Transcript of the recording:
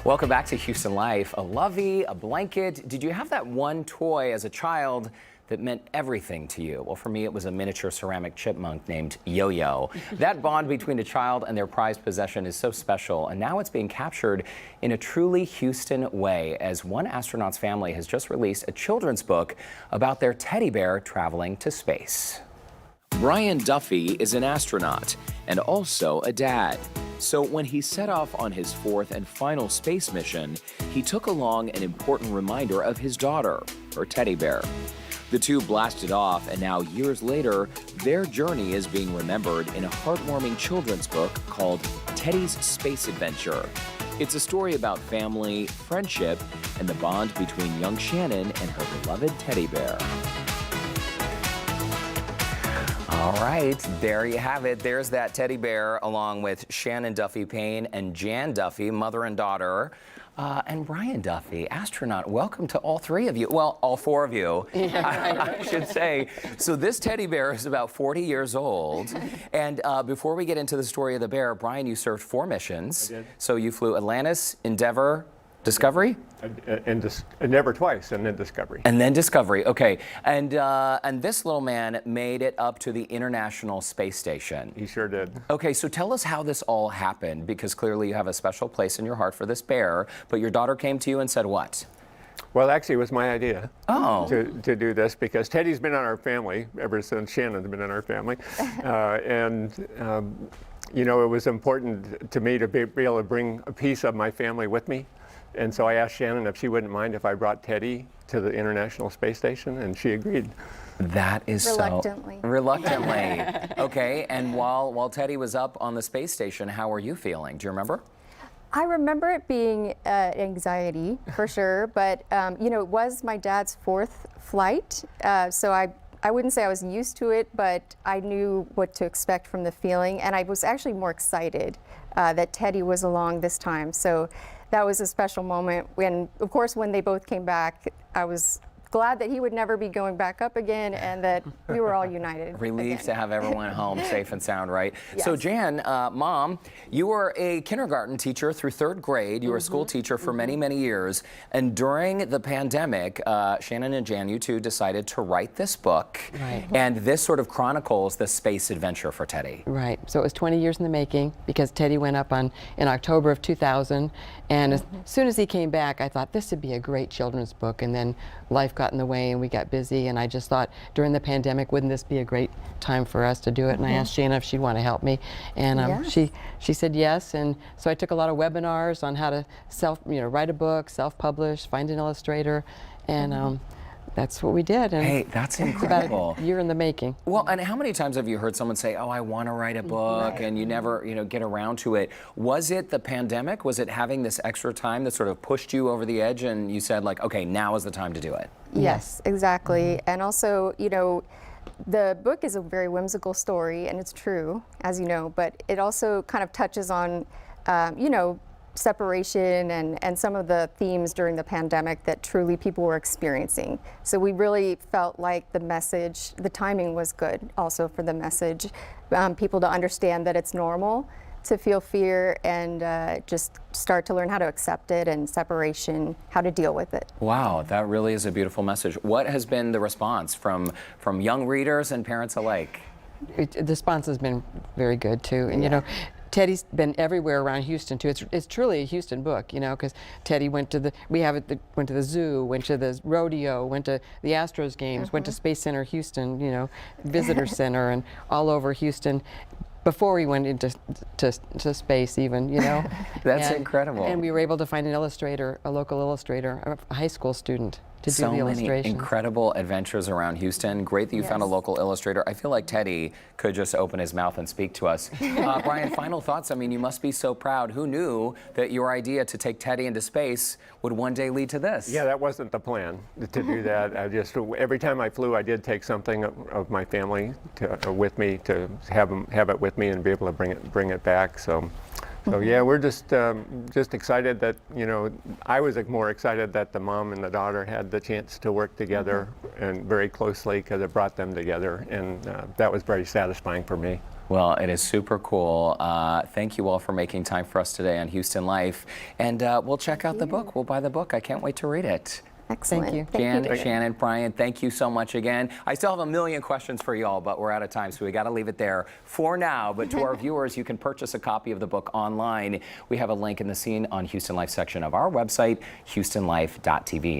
Welcome back to Houston Life. A lovey, a blanket. Did you have that one toy as a child that meant everything to you? Well, for me, it was a miniature ceramic chipmunk named Yo-Yo. That bond between a child and their prized possession is so special, and now it's being captured in a truly Houston way, as one astronaut's family has just released a children's book about their teddy bear traveling to space. Brian Duffy is an astronaut and also a dad. So when he set off on his fourth and final space mission, he took along an important reminder of his daughter, her teddy bear. The two blasted off, and now years later, their journey is being remembered in a heartwarming children's book called Teddy's Space Adventure. It's a story about family, friendship, and the bond between young Shannon and her beloved teddy bear. All right, there you have it. There's that teddy bear along with Shannon Duffy Payne and Jan Duffy, mother and daughter, and Brian Duffy, astronaut. Welcome to all three of you. Well, all four of you, I should say. So this teddy bear is about 40 years old. And before we get into the story of the bear, Brian, you served 4 missions. I did. So you flew Atlantis, Endeavour, Discovery? Endeavour twice, and then Discovery. And then Discovery, okay. And this little man made it up to the International Space Station. He sure did. Okay, so tell us how this all happened, because clearly you have a special place in your heart for this bear, but your daughter came to you and said what? Well, actually, it was my idea to do this, because Teddy's been in our family ever since Shannon's been in our family. You know, it was important to me to be able to bring a piece of my family with me. And so I asked Shannon if she wouldn't mind if I brought Teddy to the International Space Station, and she agreed. That is Reluctantly. so... Reluctantly. Okay, and while Teddy was up on the space station, how were you feeling? Do you remember? I remember it being anxiety, for sure, but you know, it was my dad's 4th flight, so I wouldn't say I was used to it, but I knew what to expect from the feeling, and I was actually more excited that Teddy was along this time. So that was a special moment. When, of course, when they both came back, I was glad that he would never be going back up again, and that we were all united. Relieved to have everyone home safe and sound, right? Yes. So Jan, Mom, you were a kindergarten teacher through 3rd grade. You were a school teacher for many, many years. And during the pandemic, Shannon and Jan, you two decided to write this book. Right. And this sort of chronicles the space adventure for Teddy. Right. So it was 20 years in the making, because Teddy went up in October of 2000. And as soon as he came back, I thought this would be a great children's book. And then life got in the way and we got busy, and I just thought during the pandemic, wouldn't this be a great time for us to do it? And I asked Shannon if she'd want to help me, and Yes. she said yes. And so I took a lot of webinars on how to write a book, self-publish, find an illustrator, and that's what we did. And Hey, that's it's incredible. about a year in the making. Well, and how many times have you heard someone say, oh, I want to write a book, and you never, get around to it? Was it the pandemic? Was it having this extra time that sort of pushed you over the edge and you said, like, okay, now is the time to do it? Yes, exactly. And also, you know, the book is a very whimsical story, and it's true, as you know, but it also kind of touches on, you know, separation and some of the themes during the pandemic that truly people were experiencing. So we really felt like the message, the timing was good also for the message, people to understand that it's normal to feel fear, and just start to learn how to accept it, and separation, how to deal with it. Wow, that really is a beautiful message. What has been the response from young readers and parents alike? The response has been very good too, and you know, Teddy's been everywhere around Houston too. It's truly a Houston book, you know, because Teddy went to went to the zoo, went to the rodeo, went to the Astros games, went to Space Center Houston, you know, Visitor Center, and all over Houston before we went into to space even, you know. That's incredible. And we were able to find an illustrator, a local illustrator, a high school student, to do the illustrations. So many incredible adventures around Houston. Great that you found a local illustrator. I feel like Teddy could just open his mouth and speak to us. Brian, final thoughts? I mean, you must be so proud. Who knew that your idea to take Teddy into space would one day lead to this? Yeah, that wasn't the plan, to do that. I just, every time I flew, I did take something of my family with me, to have it with me and be able to bring it back. So yeah, we're just excited that, you know, I was more excited that the mom and the daughter had the chance to work together and very closely, because it brought them together, and that was very satisfying for me. Well, it is super cool. Thank you all for making time for us today on Houston Life. And we'll check out the book. We'll buy the book. I can't wait to read it. Excellent. Thank you. Jan, David. Shannon, Brian, thank you so much again. I still have a million questions for you all, but we're out of time, so we got to leave it there for now. But to our viewers, you can purchase a copy of the book online. We have a link in the Scene on Houston Life section of our website, houstonlife.tv.